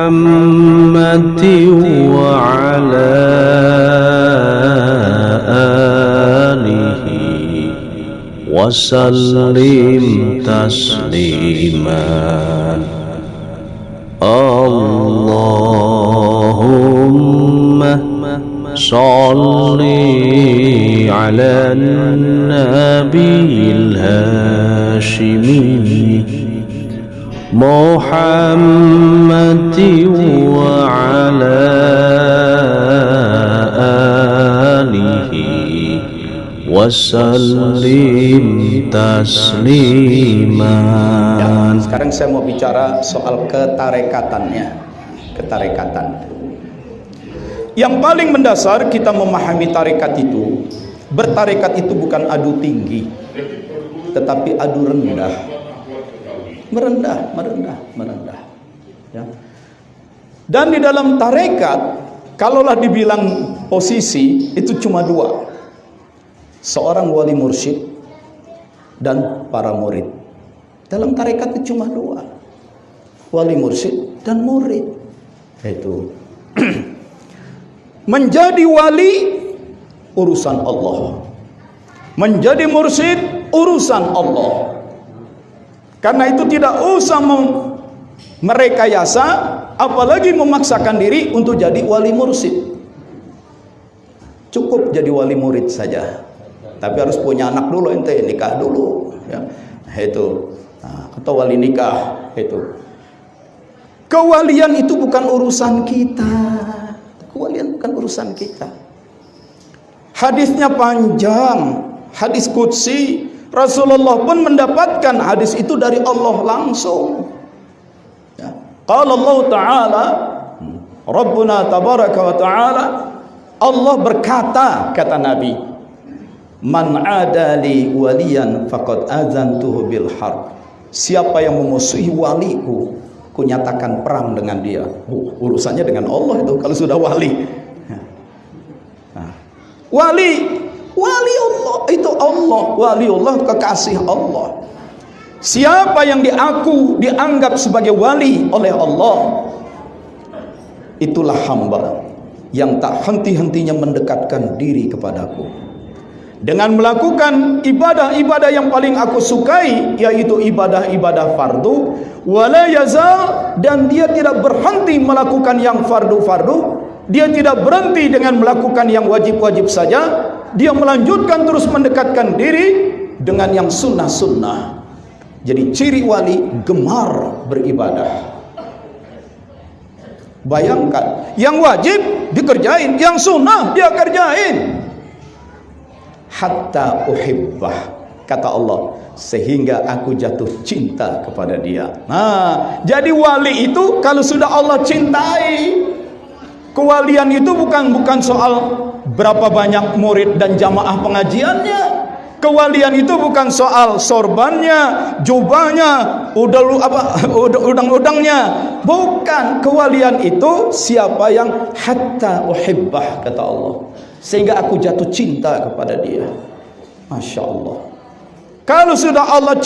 محمد وعلى آله وسلم تسليما اللهم صل على النبي الهاشمي محمد وعلى آله وسلم تسليما. Sekarang saya mau bicara soal ketarekatannya. Ketarekatan. Yang paling mendasar kita memahami tarekat itu, bertarekat itu bukan adu tinggi, tetapi adu rendah. Merendah. Ya. Dan di dalam tarekat, kalaulah dibilang posisi, itu cuma dua. Seorang wali mursyid dan para murid. Dalam tarekat itu cuma dua. Wali mursyid dan murid. Itu menjadi wali urusan Allah, menjadi mursyid urusan Allah. Karena itu tidak usah merekayasa, apalagi memaksakan diri untuk jadi wali mursyid. Cukup jadi wali murid saja. Tapi harus punya anak dulu, ente nikah dulu, ya. Itu. Nah, atau wali nikah itu. Kewalian itu bukan urusan kita. Kewalian bukan urusan kita. Hadisnya panjang, hadis qudsi. Rasulullah pun mendapatkan hadis itu dari Allah langsung. Ya. Qala Allah Ta'ala, Rabbuna tabaraka wa ta'ala, Allah berkata, kata Nabi, man adali waliyan faqad azantuhu bil harb. Siapa yang memusuhi waliku, ku nyatakan perang dengan dia. Urusannya dengan Allah itu kalau sudah wali. Nah, wali Allah itu Allah, wali Allah kekasih Allah. Siapa yang dianggap sebagai wali oleh Allah, itulah hamba yang tak henti-hentinya mendekatkan diri kepadaku dengan melakukan ibadah-ibadah yang paling aku sukai, yaitu ibadah-ibadah fardu, wala yazal, dan dia tidak berhenti melakukan yang fardu-fardu, dia tidak berhenti dengan melakukan yang wajib-wajib saja, dia melanjutkan terus mendekatkan diri dengan yang sunnah-sunnah. Jadi ciri wali gemar beribadah. Bayangkan, yang wajib dikerjain, yang sunnah dia kerjain. Hatta uhibbah, kata Allah, sehingga aku jatuh cinta kepada dia. Nah, jadi wali itu kalau sudah Allah cintai. Kewalian itu bukan soal berapa banyak murid dan jamaah pengajiannya. Kewalian itu bukan soal sorbannya, jubahnya, udang-udangnya. Bukan. Kewalian itu siapa yang hatta uhibbah, kata Allah, sehingga aku jatuh cinta kepada dia. Masya Allah. Kalau sudah Allah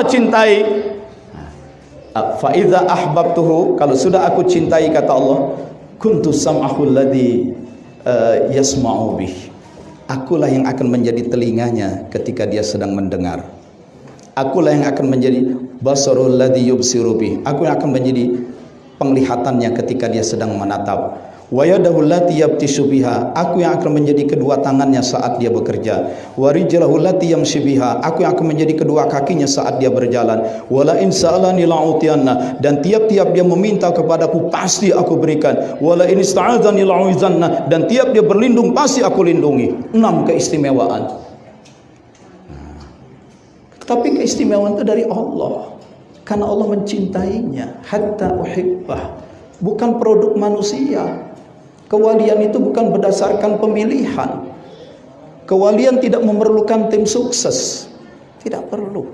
cintai, fa idza ahbabtuhu, kalau sudah aku cintai, kata Allah, kuntu sam'ahu alladhi yasma'u bih. Akulah yang akan menjadi telinganya ketika dia sedang mendengar. Akulah yang akan menjadi basarul ladzi yubsiru bih. Aku yang akan menjadi penglihatannya ketika dia sedang menatap. Wa yadahu allati yabtishu biha. Aku yang akan menjadi kedua tangannya saat dia bekerja. Wa rijlahu allati yamshi biha. Aku yang akan menjadi kedua kakinya saat dia berjalan. Wala in sa'alani la'utiyanna. Dan tiap-tiap dia meminta kepadaku pasti aku berikan. Wala in ista'adzani la'uizanna. Dan tiap dia berlindung pasti aku lindungi. 6 keistimewaan. Tapi keistimewaan itu dari Allah, karena Allah mencintainya. Hatta uhibbah, bukan produk manusia. Kewalian itu bukan berdasarkan pemilihan. Kewalian tidak memerlukan tim sukses, tidak perlu.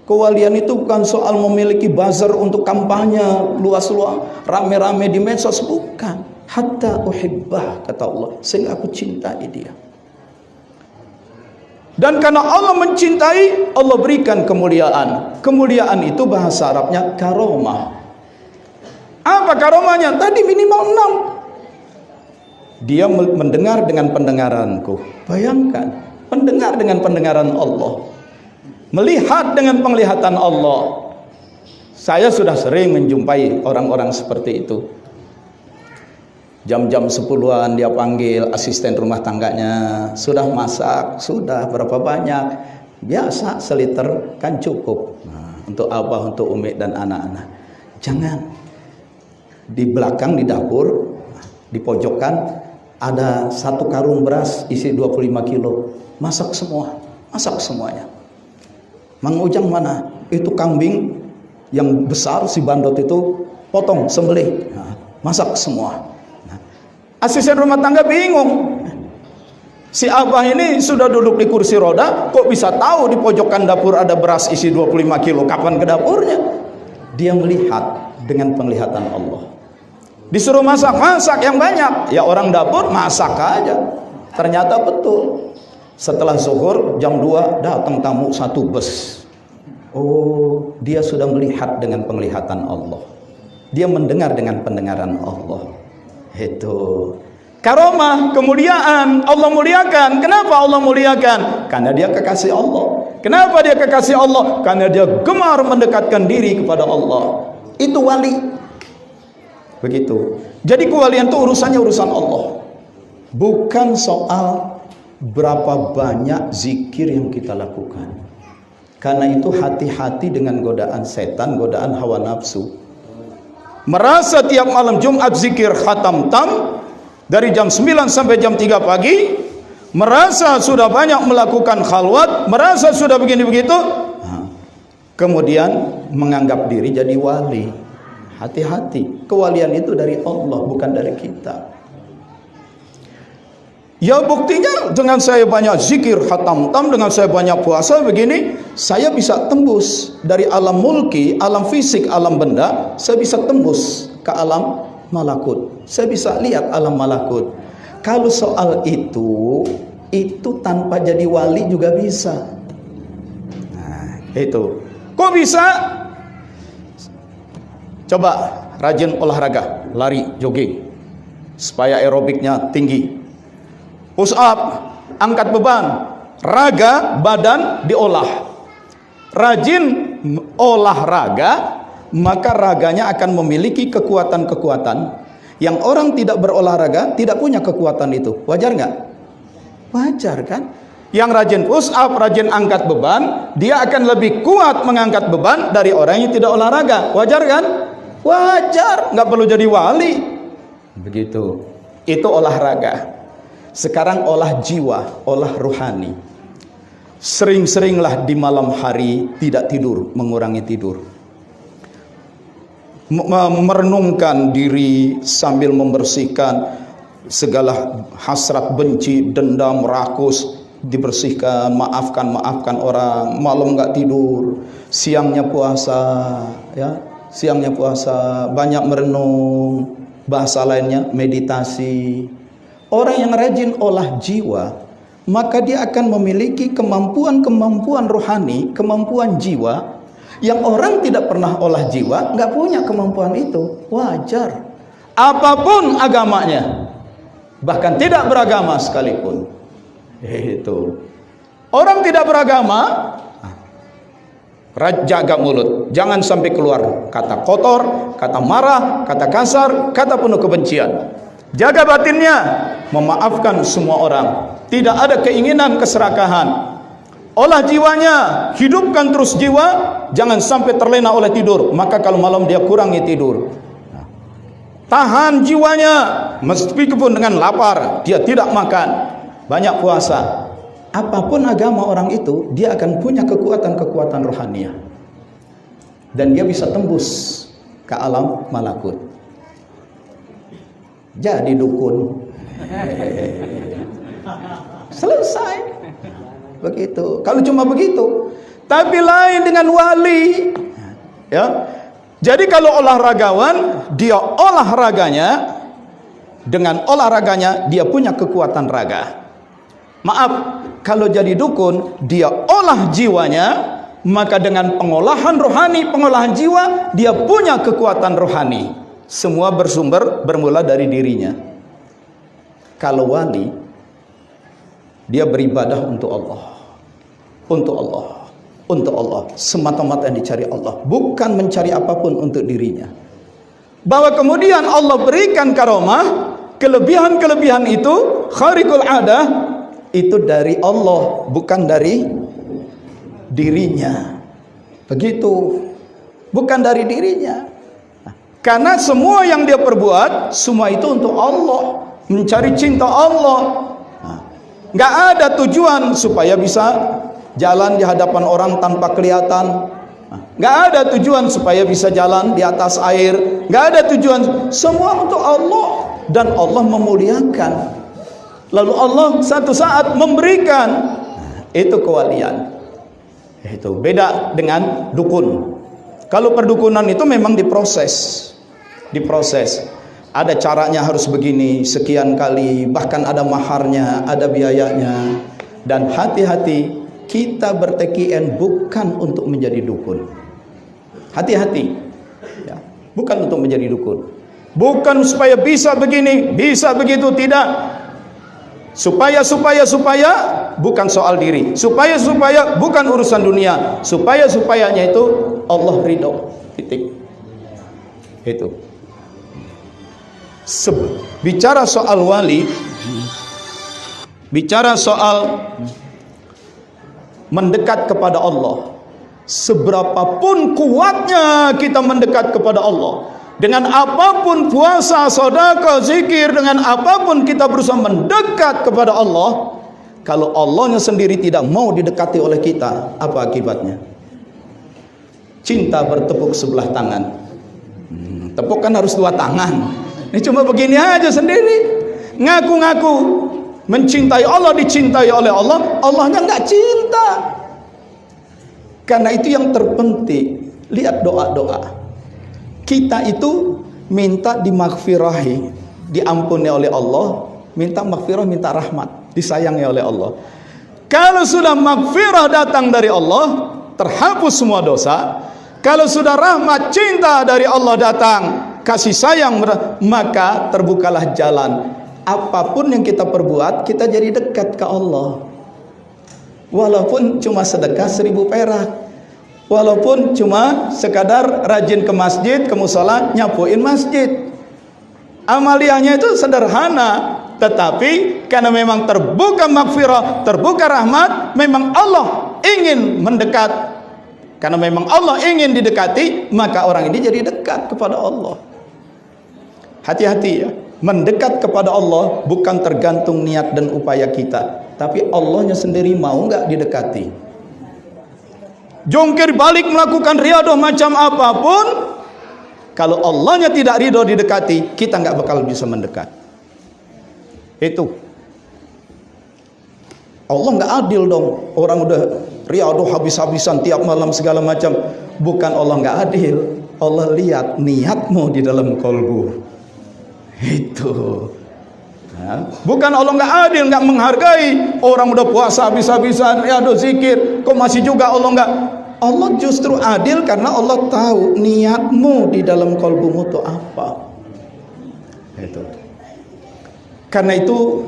Kewalian itu bukan soal memiliki buzzer untuk kampanye luas-luas, rame-rame di medsos, bukan. Hatta uhibbah, kata Allah, sehingga aku cintai dia. Dan karena Allah mencintai, Allah berikan kemuliaan. Kemuliaan itu bahasa Arabnya karomah. Apa karomahnya? Tadi minimal 6. Dia mendengar dengan pendengaranku. Bayangkan, mendengar dengan pendengaran Allah, melihat dengan penglihatan Allah. Saya sudah sering menjumpai orang-orang seperti itu. Jam-jam 10-an dia panggil asisten rumah tangganya, sudah masak, sudah berapa banyak? Biasa seliter kan cukup. Nah, untuk apa? Untuk Umi dan anak-anak. Jangan. Di belakang di dapur, di pojokan ada 1 karung beras isi 25 kilo. Masak semua, masak semuanya. Mang Ujang mana? Itu kambing yang besar si bandot itu potong, sembelih. Nah, masak semua. Asisten rumah tangga bingung. Si Abah ini sudah duduk di kursi roda, kok bisa tahu di pojokan dapur ada beras isi 25 kilo? Kapan ke dapurnya? Dia melihat dengan penglihatan Allah. Disuruh masak yang banyak. Ya orang dapur masak aja. Ternyata betul. Setelah zuhur jam 2 datang tamu 1 bus. Oh, dia sudah melihat dengan penglihatan Allah. Dia mendengar dengan pendengaran Allah. Itu karomah, kemuliaan. Allah muliakan. Kenapa Allah muliakan? Karena dia kekasih Allah. Kenapa dia kekasih Allah? Karena dia gemar mendekatkan diri kepada Allah. Itu wali. Begitu. Jadi kewalian itu urusannya urusan Allah. Bukan soal berapa banyak zikir yang kita lakukan. Karena itu hati-hati dengan godaan setan, godaan hawa nafsu. Merasa tiap malam Jumat zikir khatam tam dari jam 9 sampai jam 3 pagi, merasa sudah banyak melakukan khalwat, merasa sudah begini begitu, kemudian menganggap diri jadi wali. Hati-hati, kewalian itu dari Allah, bukan dari kita. Ya buktinya dengan saya banyak zikir khatam tam, dengan saya banyak puasa begini, saya bisa tembus dari alam mulki, alam fisik, alam benda, saya bisa tembus ke alam malakut. Saya bisa lihat alam malakut. Kalau soal itu tanpa jadi wali juga bisa. Nah, itu. Kok bisa? Coba rajin olahraga, lari, jogging, supaya aerobiknya tinggi. Push up, angkat beban, raga, badan diolah. Rajin olahraga, maka raganya akan memiliki kekuatan-kekuatan yang orang tidak berolahraga tidak punya kekuatan itu. Wajar nggak? Wajar kan? Yang rajin push up, rajin angkat beban, dia akan lebih kuat mengangkat beban dari orang yang tidak olahraga. Wajar kan? Wajar, nggak perlu jadi wali. Begitu. Itu olahraga. Sekarang olah jiwa, olah ruhani. Sering-seringlah di malam hari tidak tidur, mengurangi tidur. Merenungkan diri sambil membersihkan segala hasrat, benci, dendam, rakus, dibersihkan, maafkan orang. Malam nggak tidur, siangnya puasa, ya, siangnya puasa, banyak merenung, bahasa lainnya meditasi. Orang yang rajin olah jiwa, maka dia akan memiliki kemampuan-kemampuan rohani, kemampuan jiwa yang orang tidak pernah olah jiwa, nggak punya kemampuan itu. Wajar. Apapun agamanya, bahkan tidak beragama sekalipun. Itu. Orang tidak beragama, jaga mulut, jangan sampai keluar kata kotor, kata marah, kata kasar, kata penuh kebencian. Jaga batinnya, memaafkan semua orang, tidak ada keinginan keserakahan. Olah jiwanya, hidupkan terus jiwa, jangan sampai terlena oleh tidur. Maka kalau malam dia kurangi tidur. Tahan jiwanya, meskipun dengan lapar, dia tidak makan, banyak puasa. Apapun agama orang itu, dia akan punya kekuatan-kekuatan rohaniah. Dan dia bisa tembus ke alam malakut. Jadi dukun. Selesai. Begitu. Kalau cuma begitu. Tapi lain dengan wali. Ya. Jadi kalau olahragawan, dia olahraganya, dengan olahraganya dia punya kekuatan raga. Maaf, kalau jadi dukun, dia olah jiwanya, maka dengan pengolahan rohani, pengolahan jiwa, dia punya kekuatan rohani. Semua bermula dari dirinya. Kalau wali, dia beribadah untuk Allah. Untuk Allah. Untuk Allah. Semata-mata yang dicari Allah. Bukan mencari apapun untuk dirinya. Bahwa kemudian Allah berikan karomah, kelebihan-kelebihan itu, khariqul adah, itu dari Allah, bukan dari dirinya. Begitu. Bukan dari dirinya. Karena semua yang dia perbuat, semua itu untuk Allah. Mencari cinta Allah. Nggak ada tujuan supaya bisa jalan di hadapan orang tanpa kelihatan. Nggak ada tujuan supaya bisa jalan di atas air. Nggak ada tujuan. Semua untuk Allah. Dan Allah memuliakan. Lalu Allah satu saat memberikan. Itu kewalian. Itu beda dengan dukun. Kalau perdukunan itu memang diproses. Ada caranya harus begini, sekian kali, bahkan ada maharnya, ada biayanya. Dan hati-hati, kita ber-TKN bukan untuk menjadi dukun. Hati-hati, ya, bukan untuk menjadi dukun. Bukan supaya bisa begini, bisa begitu, tidak. Supaya bukan soal diri. Supaya bukan urusan dunia. Supayanya itu Allah ridho. Titik. Itu. Bicara soal wali, bicara soal mendekat kepada Allah, seberapapun kuatnya kita mendekat kepada Allah, dengan apapun puasa, sedekah, zikir, dengan apapun kita berusaha mendekat kepada Allah, kalau Allahnya sendiri tidak mau didekati oleh kita, apa akibatnya? Cinta bertepuk sebelah tangan. Tepuk kan harus dua tangan. Ini cuma begini aja sendiri. Ngaku-ngaku mencintai Allah, dicintai oleh Allah, Allahnya nggak cinta. Karena itu yang terpenting. Lihat doa-doa. Kita itu minta dimaghfirahi, diampuni oleh Allah, minta maghfirah, minta rahmat, disayangi oleh Allah. Kalau sudah maghfirah datang dari Allah, terhapus semua dosa. Kalau sudah rahmat, cinta dari Allah datang, kasih sayang, maka terbukalah jalan. Apapun yang kita perbuat, kita jadi dekat ke Allah. Walaupun cuma sedekah 1000 perak, walaupun cuma sekadar rajin ke masjid, ke musala, nyapuin masjid. Amaliyahnya itu sederhana, tetapi karena memang terbuka maghfirah, terbuka rahmat, memang Allah ingin mendekat. Karena memang Allah ingin didekati, maka orang ini jadi dekat kepada Allah. Hati-hati ya, mendekat kepada Allah bukan tergantung niat dan upaya kita, tapi Allahnya sendiri mau nggak didekati. Jungkir balik melakukan riadah macam apapun, kalau Allahnya tidak ridho didekati, kita nggak bakal bisa mendekat. Itu Allah nggak adil dong. Orang udah riadah habis-habisan tiap malam segala macam. Bukan Allah nggak adil, Allah lihat niatmu di dalam kolbu. Itu. Nah, bukan Allah nggak adil, nggak menghargai. Orang udah puasa habis-habisan, riadah zikir, kok masih juga Allah nggak. Allah justru adil karena Allah tahu niatmu di dalam kolbumu itu apa. Itu. Karena itu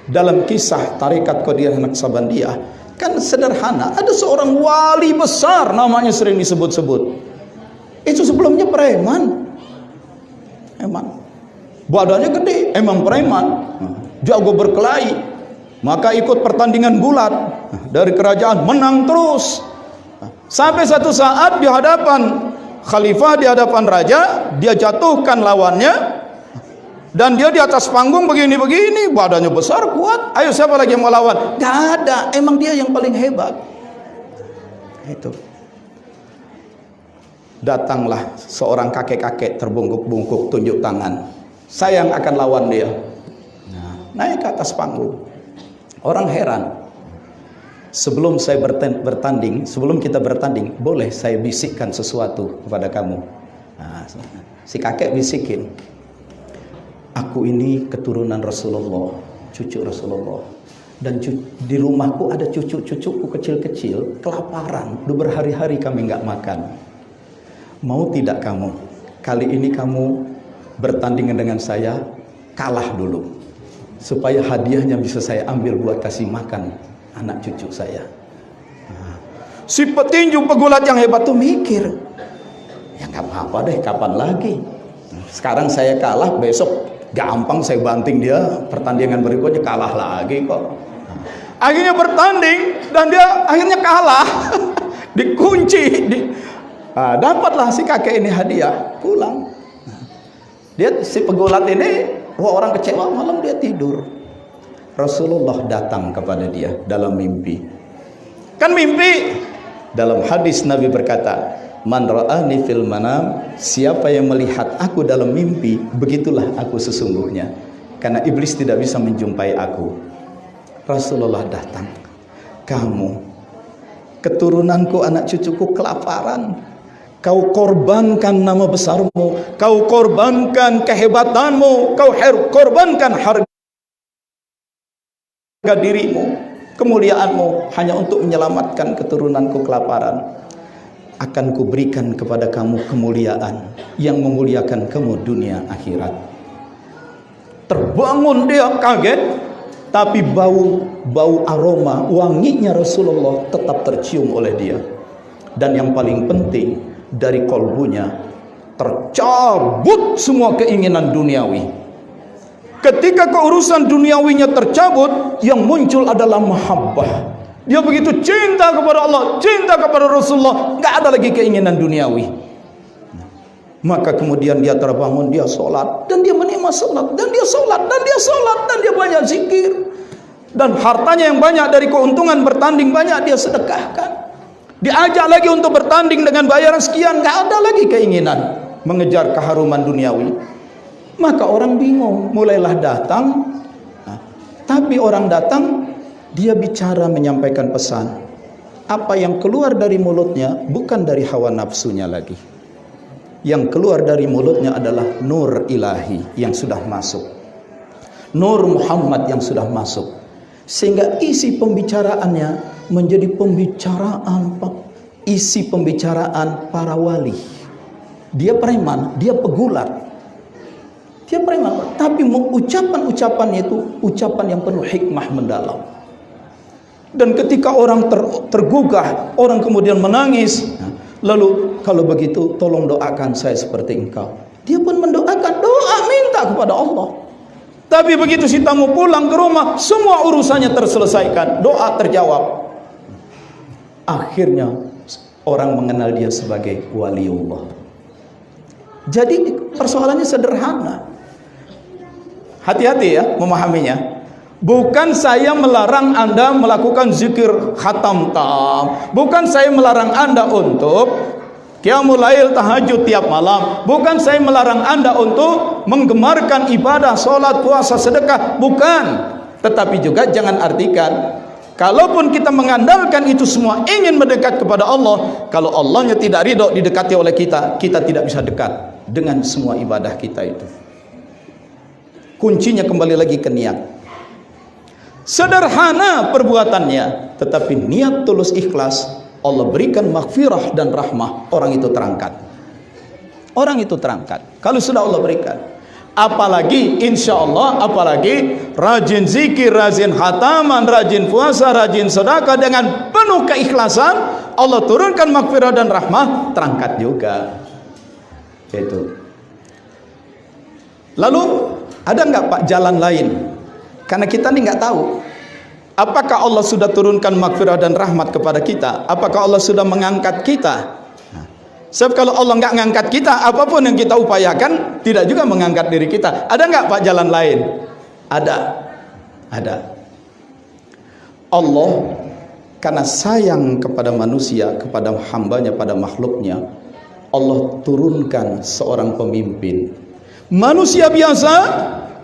dalam kisah Tarekat Qadiriyah Naqsabandiyah kan sederhana, ada seorang wali besar namanya sering disebut-sebut. Itu sebelumnya preman. Badannya gede, emang preman. Jago berkelahi. Maka ikut pertandingan gulat dari kerajaan, menang terus. Sampai satu saat di hadapan khalifah, di hadapan raja, dia jatuhkan lawannya. Dan dia di atas panggung begini-begini, badannya besar, kuat. Ayo siapa lagi yang mau lawan? Gak ada, emang dia yang paling hebat. Itu. Datanglah seorang kakek-kakek terbungkuk-bungkuk, tunjuk tangan. Saya yang akan lawan dia. Nah, naik ke atas panggung. Orang heran. Sebelum saya bertanding, sebelum kita bertanding, boleh saya bisikkan sesuatu kepada kamu. Nah, si kakek bisikin. Aku ini keturunan Rasulullah, cucu Rasulullah. Dan di rumahku ada cucu-cucuku kecil-kecil kelaparan, udah berhari-hari kami nggak makan. Mau tidak kamu, kali ini kamu bertanding dengan saya, kalah dulu, supaya hadiahnya bisa saya ambil buat kasih makan anak cucu saya. Si petinju pegulat yang hebat tuh mikir, ya nggak apa-apa deh, kapan lagi. Sekarang saya kalah, besok gampang saya banting dia, pertandingan berikutnya kalah lagi kok. Akhirnya bertanding dan dia akhirnya kalah. Dikunci, dapatlah si kakek ini hadiah, pulang. Dia si pegulat ini, orang kecewa, malam dia tidur. Rasulullah datang kepada dia dalam mimpi. Kan mimpi. Dalam hadis Nabi berkata, "Man ra'ani fil manam," siapa yang melihat aku dalam mimpi, begitulah aku sesungguhnya. Karena iblis tidak bisa menjumpai aku. Rasulullah datang. Kamu, keturunanku, anak cucuku kelaparan. Kau korbankan nama besarmu, kau korbankan kehebatanmu, kau korbankan harga dirimu, kemuliaanmu hanya untuk menyelamatkan keturunanku kelaparan. Akan kuberikan kepada kamu kemuliaan yang memuliakan kamu dunia akhirat. Terbangun dia kaget, tapi bau aroma wanginya Rasulullah tetap tercium oleh dia. Dan yang paling penting, dari kolbunya tercabut semua keinginan duniawi. Ketika keurusan duniawinya tercabut, yang muncul adalah mahabbah. Dia begitu cinta kepada Allah, cinta kepada Rasulullah, nggak ada lagi keinginan duniawi. Maka kemudian dia terbangun, dia sholat, dan dia menikmati sholat, dan dia sholat, dan dia sholat, dan dia banyak zikir. Dan hartanya yang banyak dari keuntungan bertanding banyak dia sedekahkan. Diajak lagi untuk bertanding dengan bayaran sekian, nggak ada lagi keinginan mengejar keharuman duniawi. Maka orang bingung, mulailah datang. Tapi orang datang, dia bicara menyampaikan pesan. Apa yang keluar dari mulutnya bukan dari hawa nafsunya lagi. Yang keluar dari mulutnya adalah nur ilahi yang sudah masuk, nur Muhammad yang sudah masuk, sehingga isi pembicaraannya menjadi isi pembicaraan para wali. Dia preman, dia pegulat, dia preman, tapi ucapan-ucapannya itu ucapan yang penuh hikmah mendalam. Dan ketika orang tergugah, orang kemudian menangis. Lalu kalau begitu tolong doakan saya seperti engkau. Dia pun mendoakan, doa minta kepada Allah. Tapi begitu si tamu pulang ke rumah, semua urusannya terselesaikan, doa terjawab. Akhirnya orang mengenal dia sebagai waliullah. Jadi persoalannya sederhana. Hati-hati ya memahaminya. Bukan saya melarang Anda melakukan zikir khatam tam. Bukan saya melarang Anda untuk qiyamul lail, tahajud tiap malam. Bukan saya melarang Anda untuk menggemarkan ibadah, sholat, puasa, sedekah. Bukan. Tetapi juga jangan artikan, kalaupun kita mengandalkan itu semua ingin mendekat kepada Allah, kalau Allahnya tidak ridho didekati oleh kita, kita tidak bisa dekat dengan semua ibadah kita itu. Kuncinya kembali lagi ke niat. Sederhana perbuatannya, tetapi niat tulus ikhlas, Allah berikan maghfirah dan rahmah, orang itu terangkat. Orang itu terangkat kalau sudah Allah berikan. Apalagi insya Allah, apalagi rajin zikir, rajin khataman, rajin puasa, rajin sedekah dengan penuh keikhlasan, Allah turunkan maghfirah dan rahmah, terangkat juga. Itu. Lalu ada nggak Pak jalan lain? Karena kita ini nggak tahu apakah Allah sudah turunkan maghfirah dan rahmat kepada kita, apakah Allah sudah mengangkat kita. Sebab kalau Allah nggak ngangkat kita, apapun yang kita upayakan tidak juga mengangkat diri kita. Ada nggak Pak jalan lain? Ada. Allah karena sayang kepada manusia, kepada hambanya, pada makhluknya, Allah turunkan seorang pemimpin. Manusia biasa,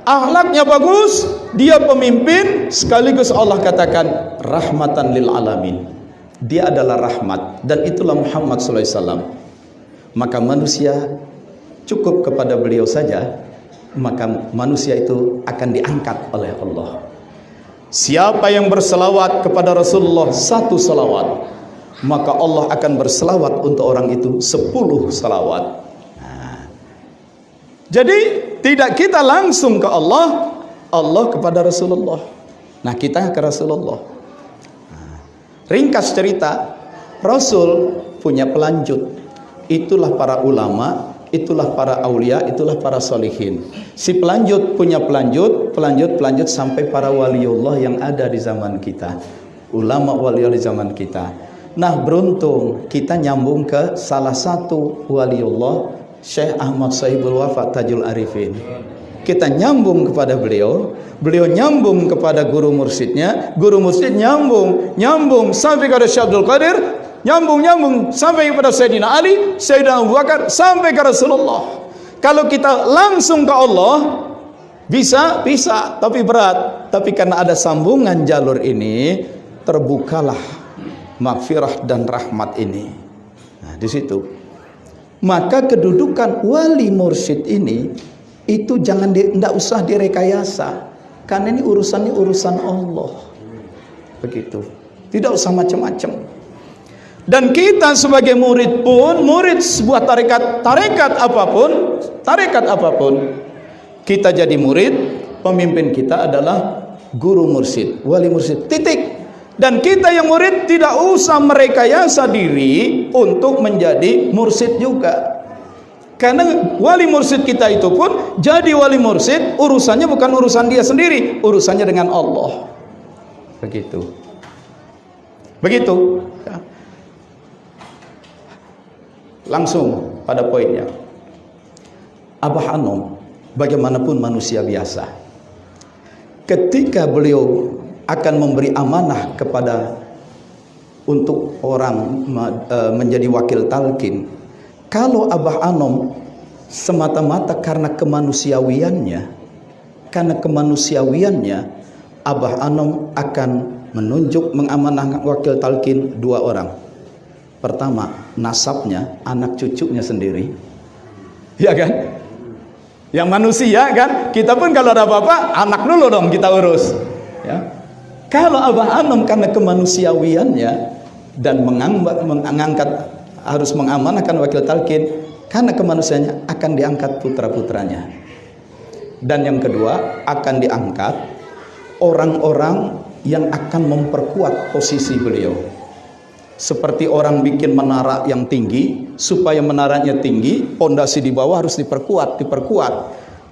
akhlaknya bagus, dia pemimpin, sekaligus Allah katakan rahmatan lil alamin. Dia adalah rahmat, dan itulah Muhammad SAW. Maka manusia cukup kepada beliau saja, maka manusia itu akan diangkat oleh Allah. Siapa yang berselawat kepada Rasulullah 1 selawat, maka Allah akan berselawat untuk orang itu 10 selawat. Jadi tidak kita langsung ke Allah, Allah kepada Rasulullah. Nah, kita ke Rasulullah. Ringkas cerita, Rasul punya pelanjut. Itulah para ulama, itulah para aulia, itulah para solihin. Si pelanjut punya pelanjut sampai para waliullah yang ada di zaman kita. Ulama waliullah di zaman kita. Nah, beruntung kita nyambung ke salah satu waliullah, Syekh Ahmad Sahibul Wafa Tajul Arifin. Kita nyambung kepada beliau, beliau nyambung kepada guru mursyidnya, guru mursyid nyambung sampai kepada Syekh Abdul Qadir, nyambung sampai kepada Sayyidina Ali, Sayyidina Abu Bakar, sampai ke Rasulullah. Kalau kita langsung ke Allah bisa, tapi berat. Tapi karena ada sambungan jalur ini, terbukalah maghfirah dan rahmat ini. Nah, di situ. Maka kedudukan wali mursyid ini itu tidak usah direkayasa, karena ini urusan Allah. Begitu. Tidak usah macam-macam. Dan kita sebagai murid pun, murid sebuah tarekat apapun, kita jadi murid, pemimpin kita adalah guru mursyid, wali mursyid, titik. Dan kita yang murid tidak usah merekayasa diri untuk menjadi mursyid juga. Karena wali mursyid kita itu pun jadi wali mursyid, urusannya bukan urusan dia sendiri, urusannya dengan Allah. Begitu. Ya. Langsung pada poinnya. Abah Anom bagaimanapun manusia biasa, ketika beliau akan memberi amanah kepada untuk orang menjadi wakil talqin, kalau Abah Anom semata-mata karena kemanusiawiannya, Abah Anom akan menunjuk mengamanahkan wakil talqin 2 orang. Pertama, nasabnya, anak cucunya sendiri, ya kan? Yang manusia kan, kita pun kalau ada apa-apa, anak dulu dong kita urus, ya. Kalau Abah Anom karena kemanusiawiannya dan mengangkat, harus mengamanahkan wakil talqin, karena kemanusiaannya akan diangkat putra-putranya. Dan yang kedua, akan diangkat orang-orang yang akan memperkuat posisi beliau. Seperti orang bikin menara yang tinggi, supaya menaranya tinggi, pondasi di bawah harus diperkuat.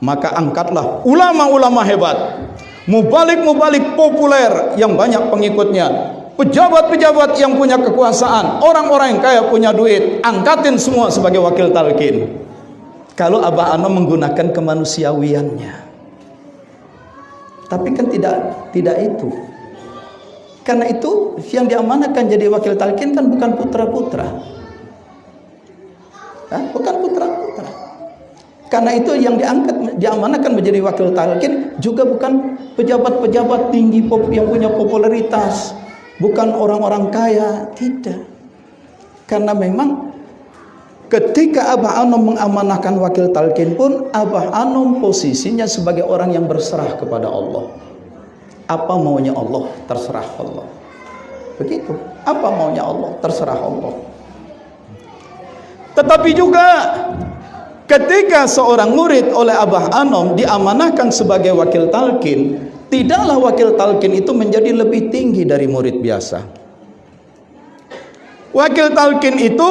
Maka angkatlah ulama-ulama hebat, mubalik populer yang banyak pengikutnya, pejabat-pejabat yang punya kekuasaan, orang-orang yang kaya punya duit, angkatin semua sebagai wakil talqin. Kalau Abah Anom menggunakan kemanusiawiannya. Tapi kan tidak itu. Karena itu yang diamanahkan jadi wakil talqin kan bukan putra-putra. Bukan putra-putra. Karena itu yang diamanahkan menjadi wakil talqin juga bukan pejabat-pejabat tinggi yang punya popularitas, bukan orang-orang kaya, tidak. Karena memang ketika Abah Anom mengamanahkan wakil talqin pun, Abah Anom posisinya sebagai orang yang berserah kepada Allah. Apa maunya Allah, terserah Allah. Begitu. Apa maunya Allah, terserah Allah. Tetapi juga ketika seorang murid oleh Abah Anom diamanahkan sebagai wakil talqin, tidaklah wakil talqin itu menjadi lebih tinggi dari murid biasa. Wakil talqin itu,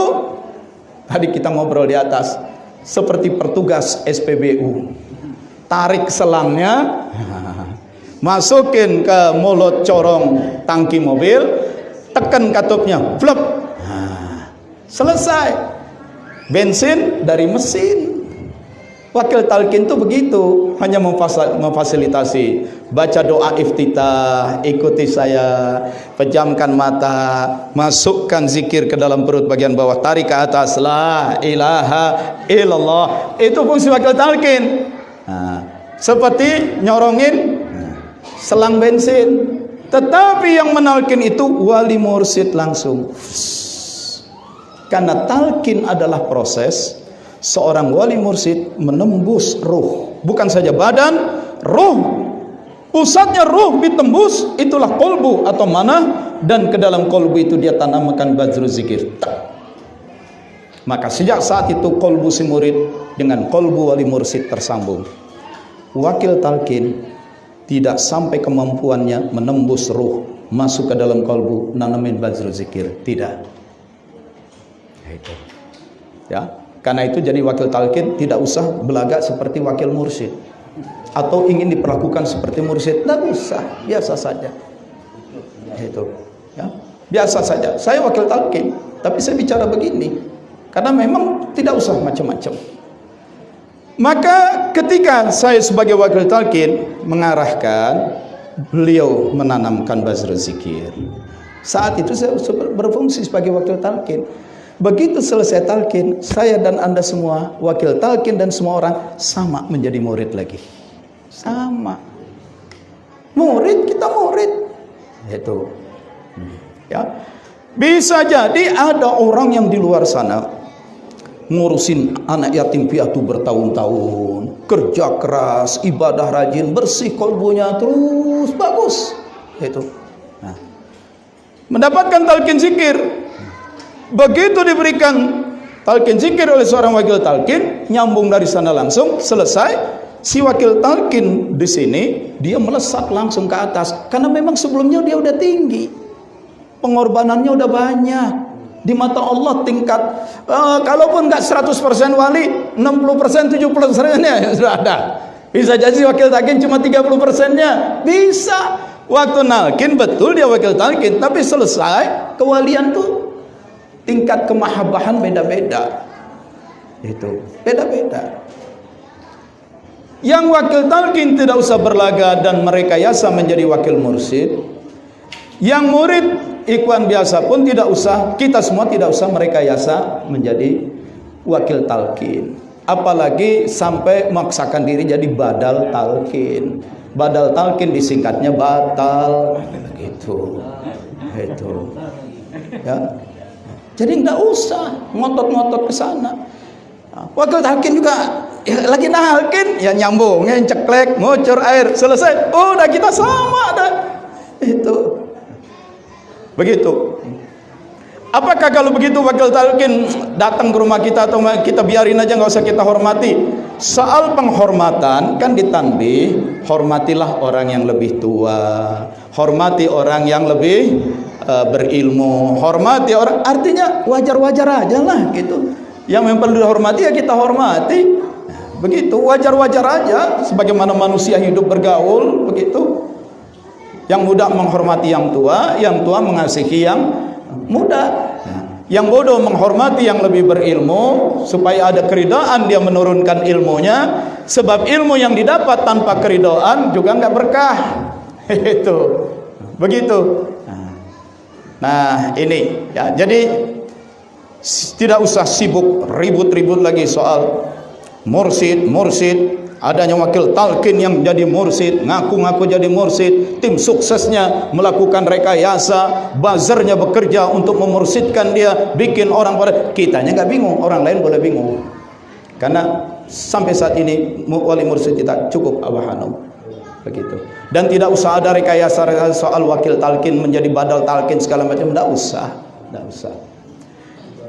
tadi kita ngobrol di atas, seperti petugas SPBU. Tarik selangnya, masukin ke mulut corong tangki mobil, tekan katupnya, flop, selesai. Bensin dari mesin. Wakil talqin itu begitu, hanya memfasilitasi, baca doa iftitah, ikuti saya, pejamkan mata, masukkan zikir ke dalam perut bagian bawah, tarik ke atas, la ilaha illallah. Itu fungsi wakil talqin. Seperti nyorongin selang bensin. Tetapi yang menalkin itu wali mursyid langsung. Karena talqin adalah proses seorang wali mursyid menembus ruh, bukan saja badan, ruh, Pusatnya ruh ditembus, itulah kolbu atau mana, dan ke dalam kolbu itu dia tanamkan badzrul zikir. Maka sejak saat itu kolbu si murid dengan kolbu wali mursyid tersambung. Wakil talqin tidak sampai kemampuannya menembus ruh masuk ke dalam kolbu nanamin badzrul zikir, tidak. Itu. Ya, karena itu jadi wakil talqin tidak usah belagak seperti wakil mursyid. Atau ingin diperlakukan seperti mursyid, tidak usah, biasa saja. Itu, ya, biasa saja. Saya wakil talqin, tapi saya bicara begini, karena memang tidak usah macam-macam. Maka ketika saya sebagai wakil talqin mengarahkan, beliau menanamkan badzrul zikir. Saat itu saya berfungsi sebagai wakil talqin. Begitu selesai talqin, saya dan Anda semua, wakil talqin dan semua orang sama menjadi murid lagi. Sama. Murid, kita murid. Itu. Ya. Bisa jadi ada orang yang di luar sana ngurusin anak yatim piatu bertahun-tahun, kerja keras, ibadah rajin, bersih kolbunya terus bagus. Itu. Nah. Mendapatkan talqin zikir. Begitu diberikan talqin zikir oleh seorang wakil talqin, nyambung dari sana langsung, selesai. Si wakil talqin di sini dia melesat langsung ke atas karena memang sebelumnya dia udah tinggi, pengorbanannya udah banyak di mata Allah. Tingkat kalaupun nggak 100% wali, 60%, 70%-nya sudah ada. Bisa jadi wakil talqin cuma 30%-nya, bisa. Waktu nalkin betul dia wakil talqin, tapi selesai kewalian tuh tingkat kemahabahan beda-beda. Itu beda-beda. Yang wakil talqin tidak usah berlaga dan merekayasa menjadi wakil mursyid. Yang murid ikhwan biasa pun tidak usah, kita semua tidak usah merekayasa menjadi wakil talqin. Apalagi sampai memaksakan diri jadi badal talqin. Badal talqin disingkatnya batal. Begitu. Itu. Ya. Jadi nggak usah ngotot-ngotot ke sana. Wakil talqin juga ya, lagi nalkin ya nyambung, ceklek, ngocor air, selesai. Oh, udah kita sama dah. Itu. Begitu. Apakah kalau begitu wakil talqin datang ke rumah kita atau kita biarin aja nggak usah kita hormati? Soal penghormatan kan ditanbih, hormatilah orang yang lebih tua, hormati orang yang lebih berilmu, hormati orang, artinya wajar-wajar aja lah gitu. Yang perlu dihormati ya kita hormati. Begitu, wajar-wajar aja sebagaimana manusia hidup bergaul, begitu. Yang muda menghormati yang tua mengasihi yang muda. Yang bodoh menghormati yang lebih berilmu supaya ada keridaan dia menurunkan ilmunya, sebab ilmu yang didapat tanpa keridaan juga nggak berkah. Itu. Begitu. Nah, ini ya. Jadi tidak usah sibuk ribut-ribut lagi soal mursyid, adanya wakil talqin yang jadi mursyid, ngaku-ngaku jadi mursyid, tim suksesnya melakukan rekayasa, buzzernya bekerja untuk memursyidkan dia, bikin orang pada kitanya nggak bingung, orang lain boleh bingung. Karena sampai saat ini wali mursyid kita cukup Abah Hanum. Begitu. Dan tidak usah ada rekayasa soal wakil talqin menjadi badal talqin segala macam, tidak usah.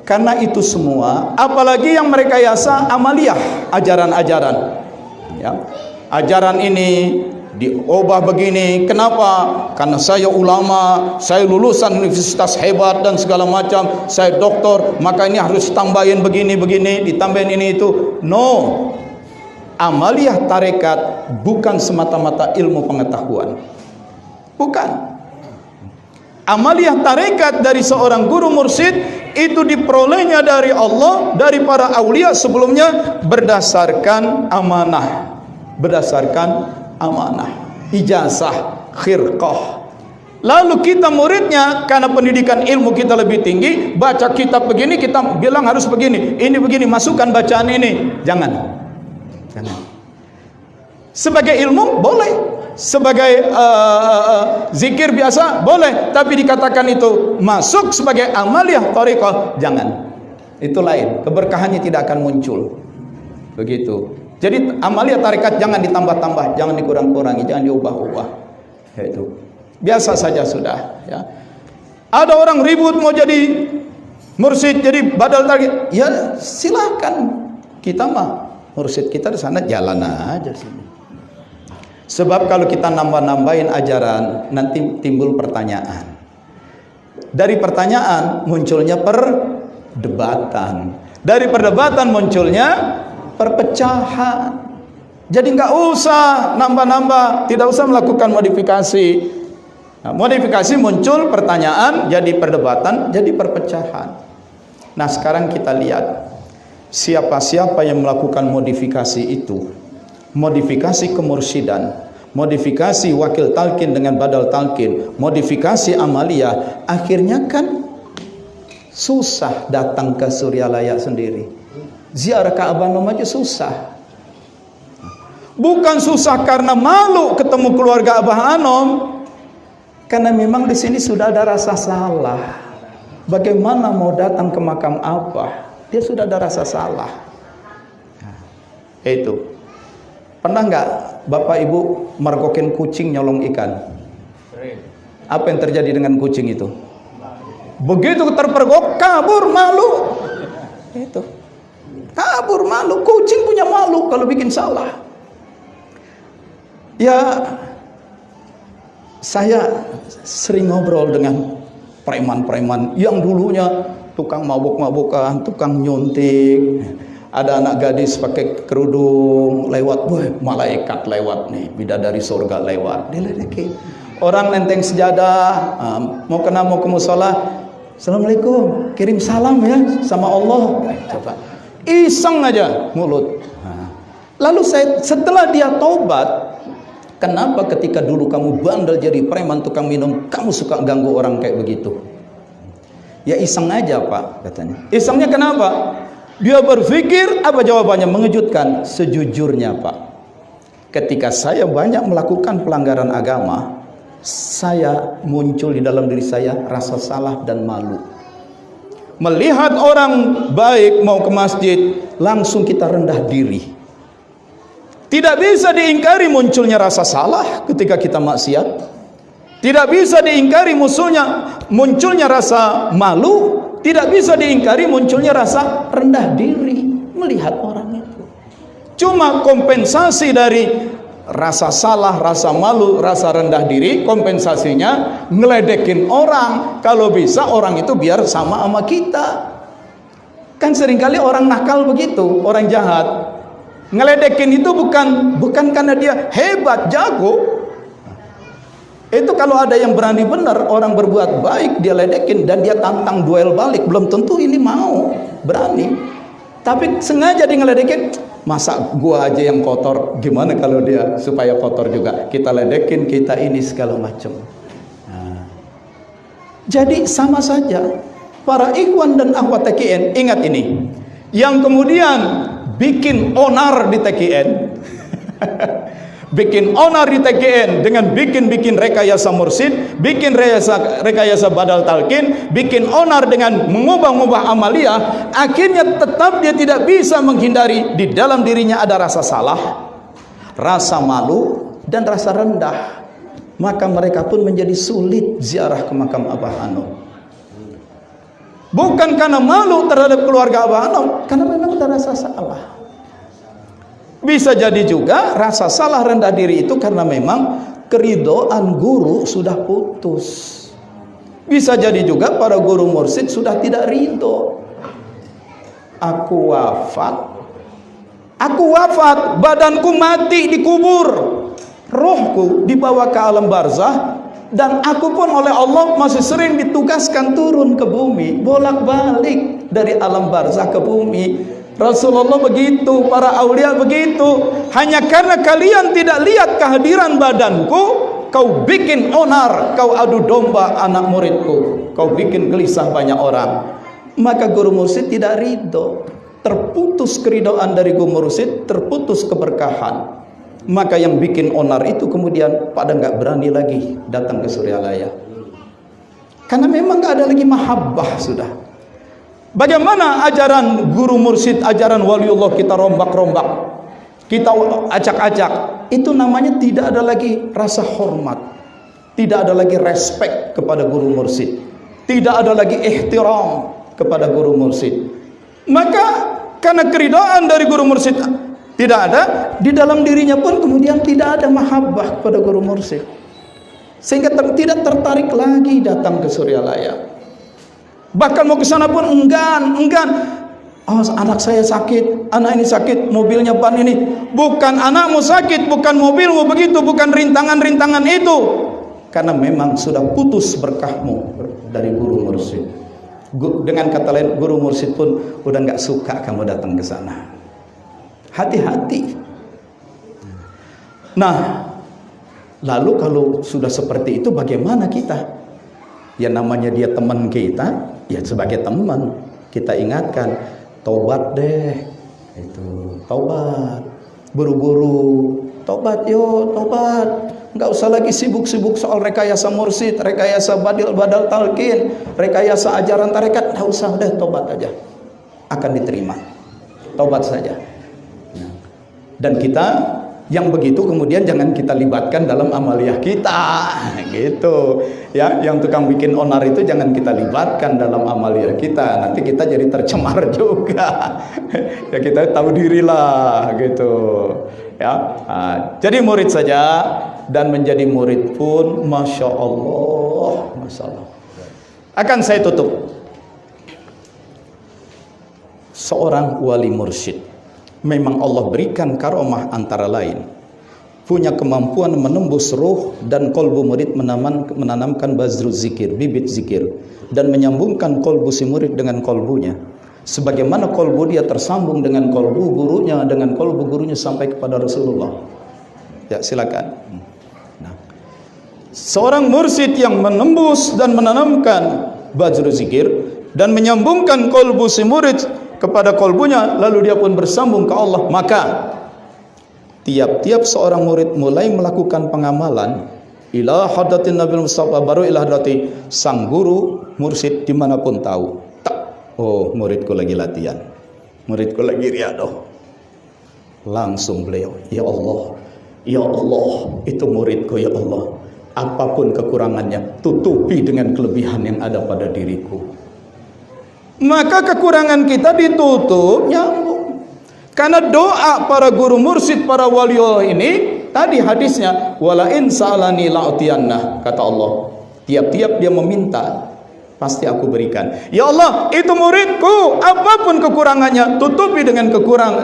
Karena itu semua, apalagi yang merekayasa amaliyah, ajaran-ajaran. Ya. Ajaran ini diubah begini. Kenapa? Karena saya ulama, saya lulusan universitas hebat dan segala macam, saya doktor, maka ini harus tambahin begini-begini, ditambahin ini itu. No. Amaliyah tarekat bukan semata-mata ilmu pengetahuan. Bukan. Amaliyah tarekat dari seorang guru mursyid itu diperolehnya dari Allah, dari para aulia sebelumnya berdasarkan amanah, ijazah, khirqah. Lalu kita muridnya karena pendidikan ilmu kita lebih tinggi, baca kitab begini kita bilang harus begini, ini begini, masukkan bacaan ini. Jangan. Sebagai ilmu boleh, sebagai zikir biasa boleh, tapi dikatakan itu masuk sebagai amaliyah thariqah, jangan. Itu lain, keberkahannya tidak akan muncul. Begitu. Jadi amalia tarekat jangan ditambah-tambah, jangan dikurang-kurangi, jangan diubah-ubah. Itu biasa saja sudah. Ya. Ada orang ribut mau jadi mursyid, jadi badal target, ya silakan. Kita mah mursyid kita di sana jalan aja sini. Sebab kalau kita nambah-nambahin ajaran, nanti timbul pertanyaan. Dari pertanyaan munculnya perdebatan. Dari perdebatan munculnya perpecahan. Jadi nggak usah nambah-nambah, tidak usah melakukan modifikasi. Nah, modifikasi muncul pertanyaan, jadi perdebatan, jadi perpecahan. Nah, sekarang kita lihat siapa-siapa yang melakukan modifikasi itu. Modifikasi kemursidan, modifikasi wakil talqin dengan badal talqin, modifikasi amaliyah, akhirnya kan susah datang ke Suryalaya sendiri. Ziarah Ka'bah aja susah. Bukan susah karena malu ketemu keluarga Abah Anom, karena memang di sini sudah ada rasa salah. Bagaimana mau datang ke makam Abah? Dia sudah ada rasa salah. Itu. Pernah nggak Bapak Ibu mergokin kucing nyolong ikan? Apa yang terjadi dengan kucing itu? Begitu terpergok, kabur malu. Itu. Kabur malu. Kucing punya malu kalau bikin salah. Ya, saya sering ngobrol dengan preman-preman yang dulunya tukang mabuk-mabukan, tukang nyuntik. Ada anak gadis pakai kerudung lewat, wah malaikat lewat nih, bidadari surga lewat, diledekin. Orang nenteng sejadah, mau ke musola, assalamualaikum, kirim salam ya sama Allah. Coba, iseng aja mulut. Lalu setelah dia tobat, kenapa ketika dulu kamu bandel jadi preman tukang minum, kamu suka ganggu orang kayak begitu? Ya iseng aja Pak, katanya. Isengnya kenapa? Dia berpikir, apa jawabannya? Mengejutkan. Sejujurnya Pak, ketika saya banyak melakukan pelanggaran agama, saya muncul di dalam diri saya rasa salah dan malu. Melihat orang baik mau ke masjid, langsung kita rendah diri. Tidak bisa diingkari munculnya rasa salah ketika kita maksiat. Tidak bisa diingkari munculnya rasa malu. Tidak bisa diingkari munculnya rasa rendah diri melihat orang itu. Cuma kompensasi dari rasa salah, rasa malu, rasa rendah diri, kompensasinya ngeledekin orang. Kalau bisa orang itu biar sama kita. Kan seringkali orang nakal begitu, orang jahat. Ngeledekin itu bukan karena dia hebat, jago. Itu kalau ada yang berani benar, orang berbuat baik dia ledekin dan dia tantang duel balik, belum tentu ini mau berani. Tapi sengaja dia ngeledekin, masa gua aja yang kotor, gimana kalau dia supaya kotor juga? Kita ledekin, kita ini segala macam. Nah, jadi sama saja para ikhwan dan akhwat TKN, ingat ini, yang kemudian bikin onar di TKN. Bikin onar di TKN dengan bikin rekayasa mursyid, bikin rekayasa badal talqin, bikin onar dengan mengubah-ubah amaliyah, akhirnya tetap dia tidak bisa menghindari di dalam dirinya ada rasa salah, rasa malu dan rasa rendah. Maka mereka pun menjadi sulit ziarah ke makam Abah Anom. Bukan karena malu terhadap keluarga Abah Anom, karena memang ada rasa salah. Bisa jadi juga rasa salah rendah diri itu karena memang keridhaan guru sudah putus. Bisa jadi juga para guru mursyid sudah tidak ridho. Aku wafat, badanku mati dikubur, rohku dibawa ke alam barzah, dan aku pun oleh Allah masih sering ditugaskan turun ke bumi, bolak-balik dari alam barzah ke bumi. Rasulullah begitu, para aulia begitu. Hanya karena kalian tidak lihat kehadiran badanku, kau bikin onar, kau adu domba anak muridku, kau bikin gelisah banyak orang. Maka guru mursyid tidak ridho. Terputus keridhaan dari guru mursyid, terputus keberkahan. Maka yang bikin onar itu kemudian pada nggak berani lagi datang ke Suryalaya. Karena memang nggak ada lagi mahabbah sudah. Bagaimana ajaran guru mursyid, ajaran waliullah kita rombak-rombak. kita acak-acak, itu namanya tidak ada lagi rasa hormat, tidak ada lagi respect kepada guru mursyid, tidak ada lagi ihtiram kepada guru mursyid. Maka karena keridhaan dari guru mursyid tidak ada, di dalam dirinya pun kemudian tidak ada mahabbah kepada guru mursyid, sehingga tidak tertarik lagi datang ke Suryalaya. Bahkan mau ke sana pun enggan. Oh, anak saya sakit, anak ini sakit, mobilnya ban ini. Bukan anakmu sakit, bukan mobilmu begitu, bukan rintangan-rintangan itu. Karena memang sudah putus berkahmu dari guru mursyid. Dengan kata lain, guru mursyid pun udah nggak suka kamu datang ke sana. Hati-hati. Nah, lalu kalau sudah seperti itu bagaimana kita? Ya namanya dia teman kita, ya sebagai teman kita ingatkan, tobat deh, itu tobat, buru-buru tobat, yo tobat, nggak usah lagi sibuk-sibuk soal rekayasa mursyid, rekayasa badal talqin, rekayasa ajaran tarekat, nggak usah, deh tobat aja, akan diterima, tobat saja. Dan kita yang begitu kemudian jangan kita libatkan dalam amaliyah kita, gitu ya. Yang tukang bikin onar itu jangan kita libatkan dalam amaliyah kita, nanti kita jadi tercemar juga. Ya kita tahu dirilah, gitu ya. Jadi murid saja, dan menjadi murid pun masya Allah. Akan saya tutup, seorang wali mursyid memang Allah berikan karomah antara lain punya kemampuan menembus ruh dan kolbu murid, menanamkan bazrul zikir, bibit zikir, dan menyambungkan kolbu si murid dengan kolbunya, sebagaimana kolbu dia tersambung dengan kolbu gurunya, dengan kolbu gurunya sampai kepada Rasulullah. Ya silakan. Nah, seorang mursyid yang menembus dan menanamkan bazrul zikir dan menyambungkan kolbu si murid kepada kolbunya, lalu dia pun bersambung ke Allah, maka tiap-tiap seorang murid mulai melakukan pengamalan ila hadratin Nabi Mustafa, baru ila hadrati sang guru mursyid dimanapun tahu, oh muridku lagi latihan, muridku lagi riadoh, langsung beliau, ya Allah itu muridku, ya Allah, apapun kekurangannya tutupi dengan kelebihan yang ada pada diriku. Maka kekurangan kita ditutup, nyambung. Karena doa para guru mursyid, para wali Allah ini, tadi hadisnya, wala in sa'alani la'utiyanna, kata Allah. Tiap-tiap dia meminta, pasti aku berikan. Ya Allah, itu muridku, apapun kekurangannya, tutupi dengan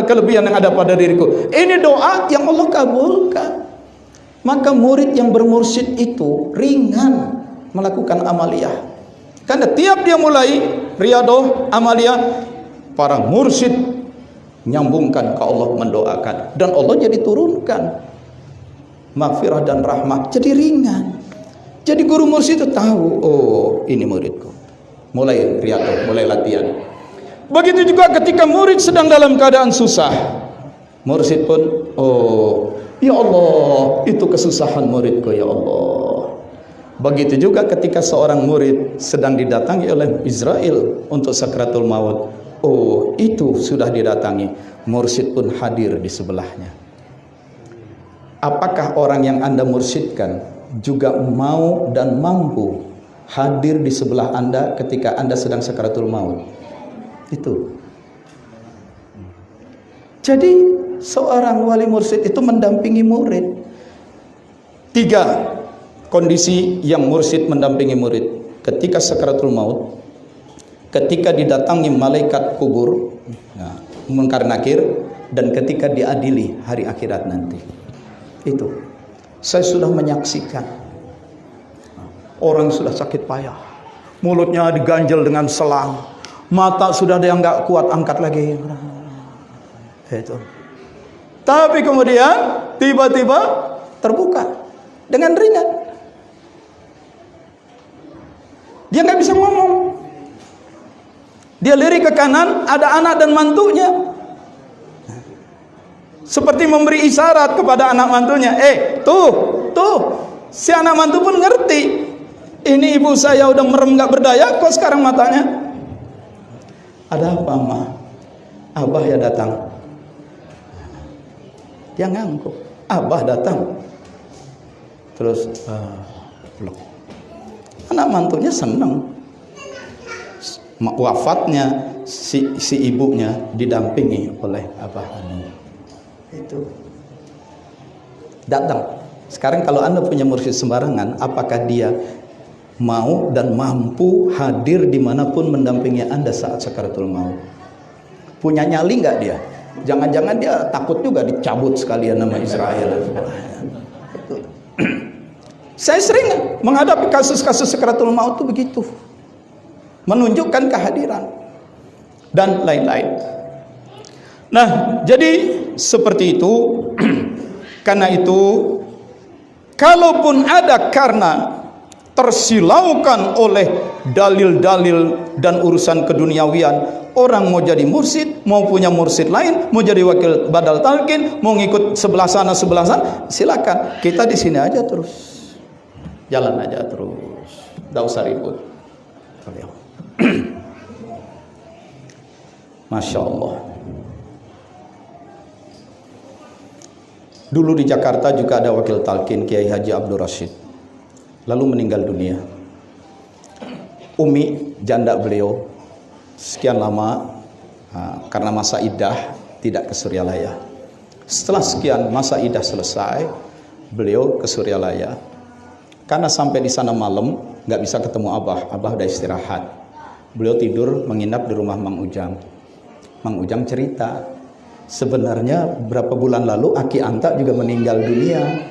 kelebihan yang ada pada diriku. Ini doa yang Allah kabulkan. Maka murid yang bermursyid itu ringan melakukan amaliyah. Karena tiap dia mulai riadoh, amaliyah, para mursyid nyambungkan ke Allah, mendoakan, dan Allah jadi turunkan maghfirah dan rahmah, jadi ringan. Jadi guru mursyid itu tahu, oh ini muridku, mulai riadoh, mulai latihan. Begitu juga ketika murid sedang dalam keadaan susah, mursyid pun, oh ya Allah, itu kesusahan muridku, ya Allah. Begitu juga ketika seorang murid sedang didatangi oleh Israel untuk sakratul maut, oh itu sudah didatangi, mursyid pun hadir di sebelahnya. Apakah orang yang Anda mursyidkan juga mau dan mampu hadir di sebelah Anda ketika Anda sedang sakratul maut? Itu. Jadi seorang wali mursyid itu mendampingi murid. 3 kondisi yang mursyid mendampingi murid: ketika sakratul maut, ketika didatangi malaikat kubur, Munkar Nakir, dan ketika diadili hari akhirat nanti. Itu saya sudah menyaksikan orang sudah sakit payah, mulutnya diganjel dengan selang, mata sudah ada yang nggak kuat angkat lagi, itu. Tapi kemudian tiba-tiba terbuka dengan ringan. Dia nggak bisa ngomong. Dia lirik ke kanan, ada anak dan mantunya. Seperti memberi isyarat kepada anak mantunya, tuh, si anak mantu pun ngerti. Ini ibu saya udah merem nggak berdaya, kok sekarang matanya? Ada apa, Ma? Abah ya datang. Dia ngangguk. Abah datang. Terus blok. Anak mantunya senang. Wafatnya si ibunya didampingi oleh Abah Hanum. Itu datang. Sekarang kalau Anda punya mursyid sembarangan, apakah dia mau dan mampu hadir dimanapun mendampingi Anda saat sakaratul maut? Punya nyali nggak dia? Jangan-jangan dia takut juga dicabut sekalian nama Israel. Saya sering menghadapi kasus-kasus sakaratul maut itu begitu, menunjukkan kehadiran dan lain-lain. Nah, jadi seperti itu. Karena itu, kalaupun ada karena tersilaukan oleh dalil-dalil dan urusan keduniawian, orang mau jadi mursyid, mau punya mursyid lain, mau jadi wakil badal talqin, mau ngikut sebelah sana, silakan. Kita di sini aja terus, jalan aja terus, tidak usah ribut. Masya Allah. Dulu di Jakarta juga ada wakil talqin Kiai Haji Abdul Rashid, lalu meninggal dunia. Umi janda beliau sekian lama karena masa iddah tidak ke Suryalaya. Setelah sekian masa iddah selesai, beliau ke Suryalaya. Karena sampai di sana malam nggak bisa ketemu Abah udah istirahat. Beliau tidur menginap di rumah Mang Ujang. Mang Ujang cerita, sebenarnya berapa bulan lalu Aki Anta juga meninggal dunia,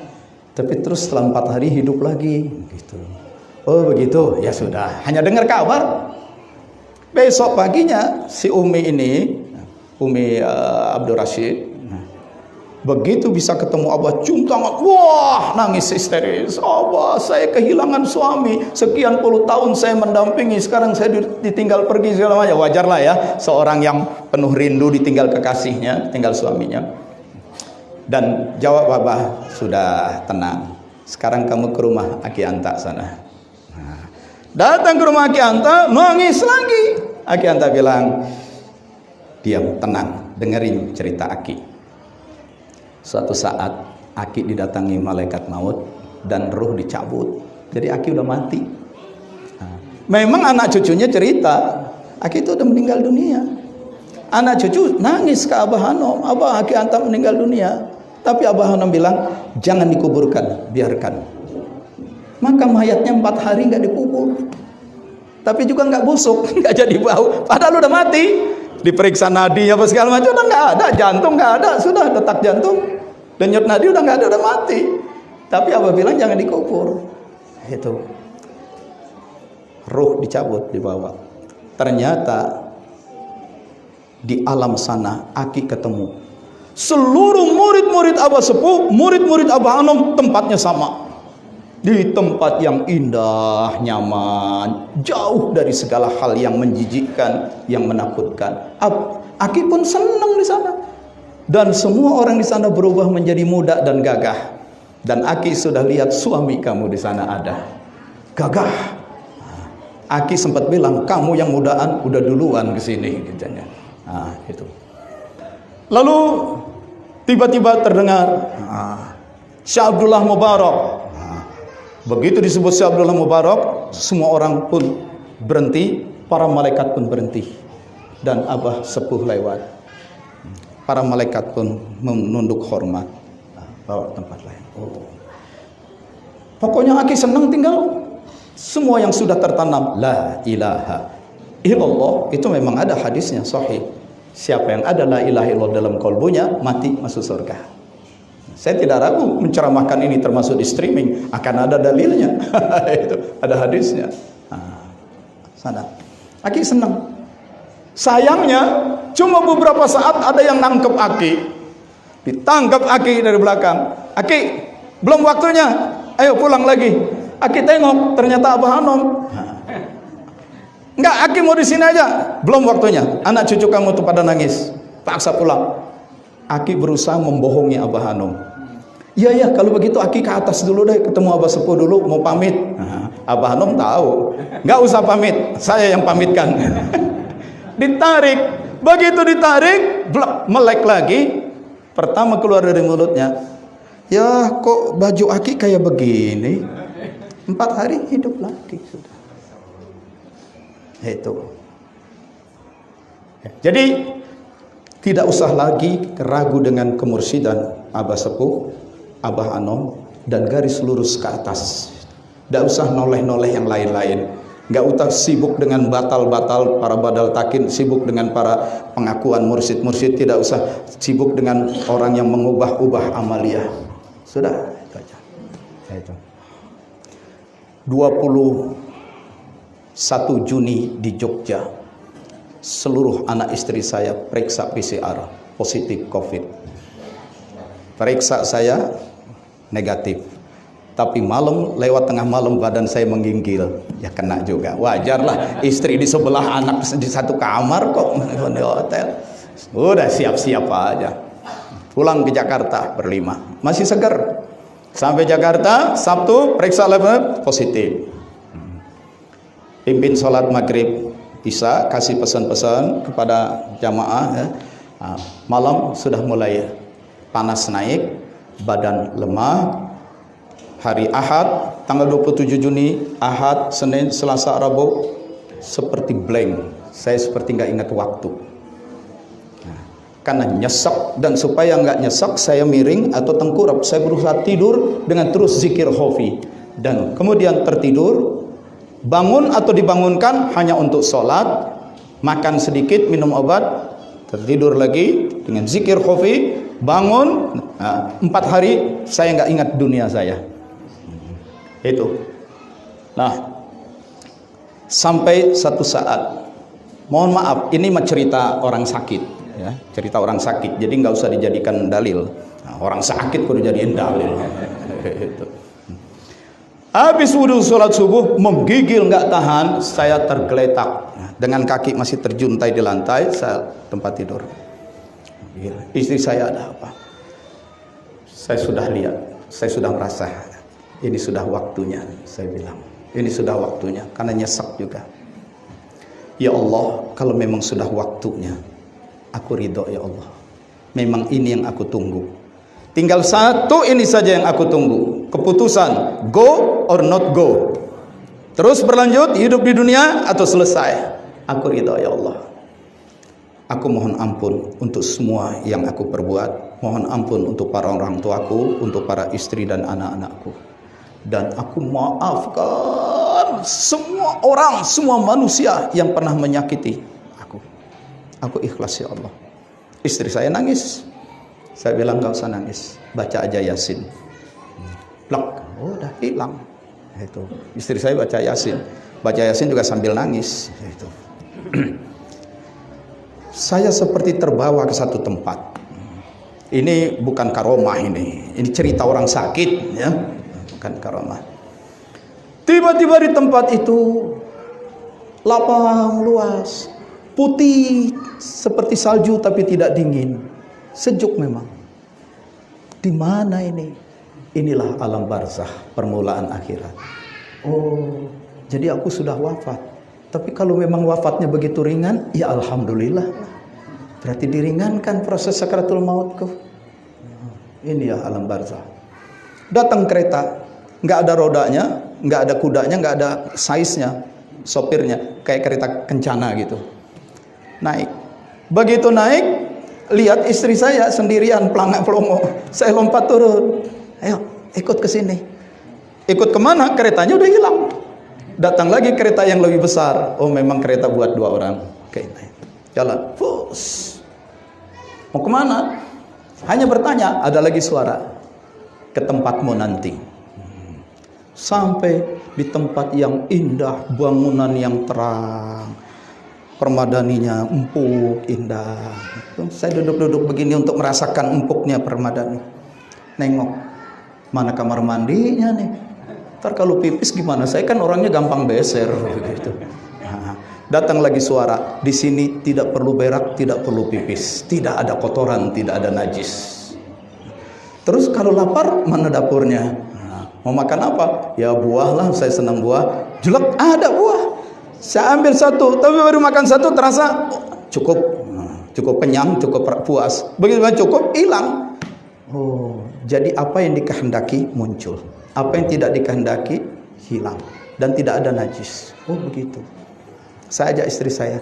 tapi terus setelah 4 hari hidup lagi gitu. Oh begitu, ya sudah, hanya dengar kabar. Besok paginya si Umi Abdul Rashid, begitu bisa ketemu Abah, cium tangan, wah nangis histeris. Abah, saya kehilangan suami, sekian puluh tahun saya mendampingi, sekarang saya ditinggal pergi segala macam. Wajar lah ya, seorang yang penuh rindu ditinggal kekasihnya, tinggal suaminya. Dan jawab Abah, sudah tenang, sekarang kamu ke rumah Aki Anta sana. Datang ke rumah Aki Anta, nangis lagi. Aki Anta bilang, diam, tenang, dengerin cerita Aki. Suatu saat Aki didatangi malaikat maut dan ruh dicabut. Jadi Aki udah mati. Memang anak cucunya cerita, Aki itu udah meninggal dunia. Anak cucu nangis ke Abah Hanum, Abah, Aki Anta meninggal dunia. Tapi Abah Hanum bilang, jangan dikuburkan, biarkan. Maka mayatnya 4 hari nggak dikubur, tapi juga nggak busuk, nggak jadi bau. Padahal udah mati. Diperiksa nadinya apa segala macam, udah nggak ada, jantung nggak ada, sudah detak jantung, denyut nadi udah nggak ada, udah mati. Tapi Abah bilang jangan dikubur. Itu ruh dicabut, dibawa. Ternyata di alam sana Aki ketemu seluruh murid-murid Abah Sepuh, murid-murid Abah Hanum, tempatnya sama. Di tempat yang indah, nyaman, jauh dari segala hal yang menjijikkan, yang menakutkan. Aki pun senang di sana. Dan semua orang di sana berubah menjadi muda dan gagah. Dan Aki sudah lihat suami kamu di sana ada. Gagah. Aki sempat bilang, kamu yang mudaan udah duluan ke sini, katanya. Itu. Lalu tiba-tiba terdengar Syekh Abdullah Mubarak. Begitu disebut Syekh Abdullah Mubarak, semua orang pun berhenti, para malaikat pun berhenti, dan Abah Sepuh lewat. Para malaikat pun menunduk hormat, bawa tempat lain. Pokoknya Aki senang tinggal. Semua yang sudah tertanam la ilaha illallah, itu memang ada hadisnya sahih. Siapa yang ada la ilaha illallah dalam kalbunya, mati masuk surga. Saya tidak ragu menceramahkan ini, termasuk di streaming, akan ada dalilnya. Itu ada hadisnya. Sana Aki senang. Sayangnya cuma beberapa saat ada yang nangkep Aki, ditangkap Aki dari belakang. Aki, belum waktunya, ayo pulang lagi. Aki tengok, ternyata Abah Hanum. Enggak, Aki mau di sini aja, belum waktunya. Anak cucu kamu tuh pada nangis, paksa pulang. Aki berusaha membohongi Abah Hanum. Iya, kalau begitu Aki ke atas dulu deh, ketemu Abah Sepuh dulu, mau pamit. Abah Hanum tahu, nggak usah pamit, saya yang pamitkan. Ditarik, begitu ditarik, melek lagi. Pertama keluar dari mulutnya, ya kok baju aki kayak begini? 4 hari hidup lagi sudah. Itu. Jadi tidak usah lagi ragu dengan kemursidan Abah Sepuh, Abah Anom, dan garis lurus ke atas. Tidak usah noleh-noleh yang lain-lain. Nggak usah sibuk dengan batal-batal para badal takin, sibuk dengan para pengakuan mursyid-mursyid, tidak usah sibuk dengan orang yang mengubah-ubah amalia. Sudah, itu aja. Itu. 21 Juni di Jogja, seluruh anak istri saya periksa PCR positif COVID. Periksa saya negatif. Tapi malam, lewat tengah malam badan saya menggigil, ya kena juga. Wajar lah, istri di sebelah, anak di satu kamar kok di hotel. Udah siap-siap aja. Pulang ke Jakarta berlima, masih segar. Sampai Jakarta, Sabtu periksa lab positif. Pimpin sholat maghrib, Isya, kasih pesan-pesan kepada jamaah. Ya. Malam sudah mulai panas naik, badan lemah. Hari Ahad, tanggal 27 Juni, Ahad, Senin, Selasa, Rabu, seperti blank. Saya seperti nggak ingat waktu. Nah, karena nyesek, dan supaya nggak nyesek, saya miring atau tengkurap. Saya berusaha tidur dengan terus zikir khofi. Dan kemudian tertidur, bangun atau dibangunkan hanya untuk sholat, makan sedikit, minum obat, tertidur lagi dengan zikir khofi, bangun. Nah, 4 hari saya nggak ingat dunia saya. Itu. Nah, sampai satu saat, mohon maaf, ini mah cerita orang sakit, ya, cerita orang sakit, jadi nggak usah dijadikan dalil. Nah, orang sakit kudu jadiin dalil. Itu. Habis wudhu sholat subuh, menggigil nggak tahan, saya tergeletak dengan kaki masih terjuntai di lantai, saya tempat tidur. Istri saya, ada apa? Saya sudah lihat, saya sudah merasa. Ini sudah waktunya, saya bilang. Ini sudah waktunya, karena nyesek juga. Ya Allah, kalau memang sudah waktunya, aku ridho ya Allah. Memang ini yang aku tunggu. Tinggal satu ini saja yang aku tunggu. Keputusan, go or not go. Terus berlanjut, hidup di dunia atau selesai. Aku ridho ya Allah. Aku mohon ampun untuk semua yang aku perbuat. Mohon ampun untuk para orang tuaku, untuk para istri dan anak-anakku. Dan aku maafkan semua orang, semua manusia yang pernah menyakiti aku. Aku ikhlas ya Allah. Istri saya nangis. Saya bilang gak usah nangis, baca aja Yasin. Plak, udah hilang. Itu. Istri saya baca Yasin. Baca Yasin juga sambil nangis. Itu. Saya seperti terbawa ke satu tempat. Ini bukan karomah ini. Ini cerita orang sakit, ya. Bukan karomah. Tiba-tiba di tempat itu lapang luas, putih seperti salju tapi tidak dingin, sejuk memang. Di mana ini? Inilah alam barzakh, permulaan akhirat. Oh, jadi aku sudah wafat. Tapi kalau memang wafatnya begitu ringan, ya alhamdulillah. Berarti diringankan proses sakaratul mautku. Ini ya alam barzakh. Datang kereta, nggak ada rodanya, nggak ada kudanya, nggak ada size-nya, sopirnya, kayak kereta kencana gitu. Naik. Begitu naik, lihat istri saya sendirian, pelangak pelongo. Saya lompat turun. Ayo, ikut ke sini. Ikut kemana? Keretanya udah hilang. Datang lagi kereta yang lebih besar. Oh, memang kereta buat 2 orang. Oke, jalan. Fus. Mau kemana? Hanya bertanya, ada lagi suara. Ke tempatmu nanti. Sampai di tempat yang indah, bangunan yang terang, permadaninya empuk, indah. Saya duduk-duduk begini untuk merasakan empuknya permadani. Nengok, mana kamar mandinya nih? Ntar kalau pipis gimana? Saya kan orangnya gampang beser gitu. Nah, datang lagi suara, di sini tidak perlu berak, tidak perlu pipis, tidak ada kotoran, tidak ada najis. Terus kalau lapar, mana dapurnya? Nah, mau makan apa? Ya buah lah, saya senang buah. Jelek, ada buah. Saya ambil 1, tapi baru makan 1 terasa cukup. Nah, cukup kenyang, cukup puas. Begitu cukup, hilang. Oh, jadi apa yang dikehendaki muncul, apa yang tidak dikehendaki hilang, dan tidak ada najis. Oh begitu. Saya ajak istri saya,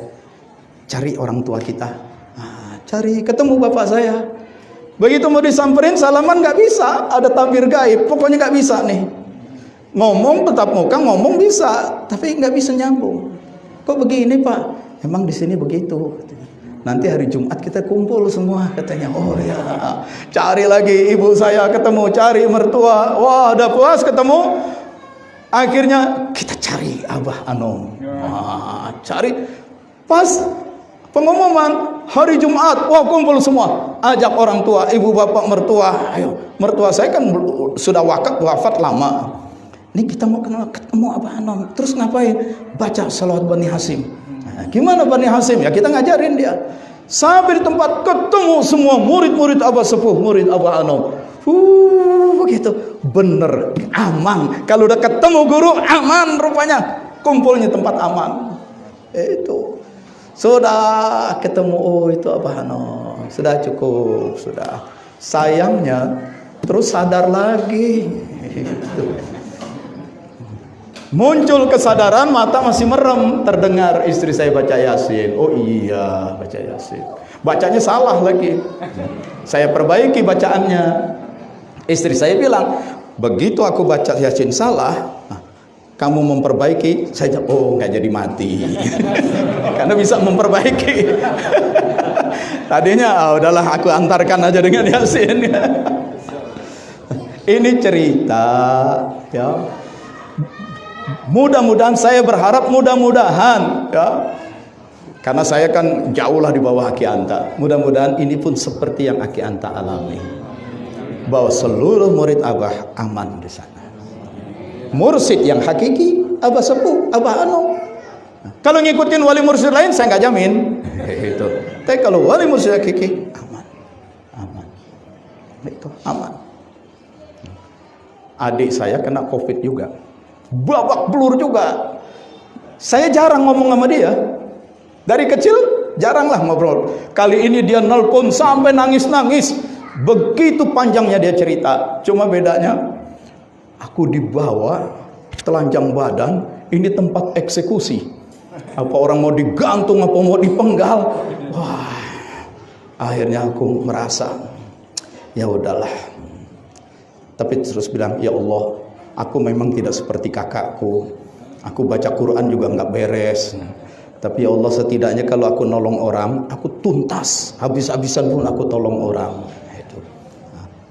cari orang tua kita. Cari, ketemu bapak saya. Begitu mau disamperin, salaman nggak bisa, ada tabir gaib, pokoknya nggak bisa nih. Ngomong tetap muka, ngomong bisa, tapi nggak bisa nyambung. Kok begini Pak? Emang di sini begitu. Nanti hari Jumat kita kumpul semua, katanya. Oh ya, cari lagi ibu saya ketemu, cari mertua. Wah, udah puas ketemu. Akhirnya kita cari Abah Anom. Cari pas pengumuman hari Jumat, wah kumpul semua. Ajak orang tua, ibu bapak mertua. Ayo, mertua saya kan sudah wafat lama. Ini kita mau ketemu Abah Anom. Terus ngapain? Baca salawat Bani Hasyim. Gimana Bani Hasyim? Ya kita ngajarin dia. Sampai di tempat ketemu semua murid-murid Abah Sepuh, murid Abah Anom. Begitu. Bener, aman. Kalau udah ketemu guru, aman rupanya. Kumpulnya tempat aman. Itu. Sudah ketemu, oh itu Abah Anom. Sudah cukup, sudah. Sayangnya terus sadar lagi. Muncul kesadaran, mata masih merem, terdengar istri saya baca Yasin. Oh iya, baca Yasin. Bacanya salah lagi. Saya perbaiki bacaannya. Istri saya bilang, begitu aku baca Yasin salah, kamu memperbaiki, saya oh nggak jadi mati. Karena bisa memperbaiki. Tadinya udahlah aku antarkan aja dengan Yasin. Ini cerita ya. Mudah-mudahan, saya berharap mudah-mudahan ya, karena saya kan jauhlah di bawah Aki Anta. Mudah-mudahan ini pun seperti yang Aki Anta alami, bahwa seluruh murid Abah aman di sana. Mursyid yang hakiki Abah Sepuh, Abah Anom. Kalau ngikutin wali mursyid lain saya nggak jamin. Itu. Tapi kalau wali mursyid hakiki aman, aman. Itu aman. Adik saya kena COVID juga. Babak belur juga. Saya jarang ngomong sama dia. Dari kecil jaranglah ngobrol. Kali ini dia nelpon sampai nangis-nangis. Begitu panjangnya dia cerita. Cuma bedanya, aku dibawa telanjang badan. Ini tempat eksekusi. Apa orang mau digantung, apa mau dipenggal. Wah, akhirnya aku merasa, ya udahlah. Tapi terus bilang, ya Allah, aku memang tidak seperti kakakku. Aku baca Quran juga nggak beres. Tapi ya Allah, setidaknya kalau aku nolong orang, aku tuntas. Habis-habisan pun aku tolong orang. Itu.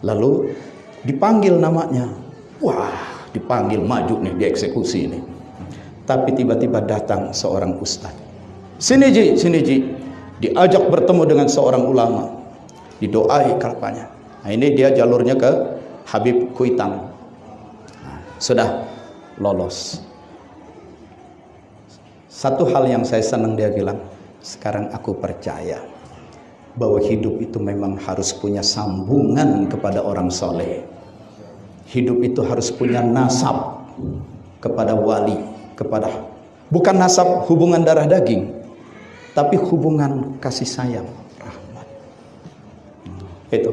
Lalu dipanggil namanya. Wah, dipanggil maju nih, dieksekusi ini. Tapi tiba-tiba datang seorang ustaz. Sini Ji, sini Ji. Diajak bertemu dengan seorang ulama. Didoai kalpanya. Nah ini dia jalurnya ke Habib Kuitang. Sudah lolos. Satu hal yang saya senang, dia bilang, sekarang aku percaya bahwa hidup itu memang harus punya sambungan kepada orang soleh. Hidup itu harus punya nasab kepada wali, kepada bukan nasab hubungan darah daging, tapi hubungan kasih sayang, rahmat. Itu.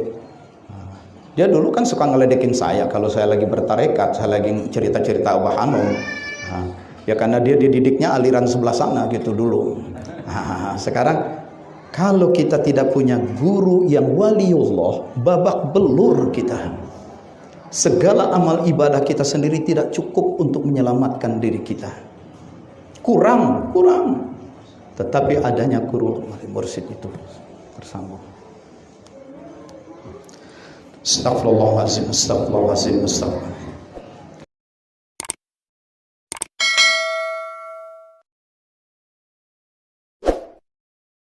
Dia dulu kan suka ngeledekin saya kalau saya lagi bertarekat, saya lagi cerita-cerita Abah Anom. Ya karena dia dididiknya aliran sebelah sana gitu dulu. Sekarang kalau kita tidak punya guru yang waliullah, babak belur kita. Segala amal ibadah kita sendiri tidak cukup untuk menyelamatkan diri kita. Kurang. Tetapi adanya guru wali mursyid itu bersambung. Astagfirullahaladzim, astagfirullahaladzim, astagfirullahaladzim.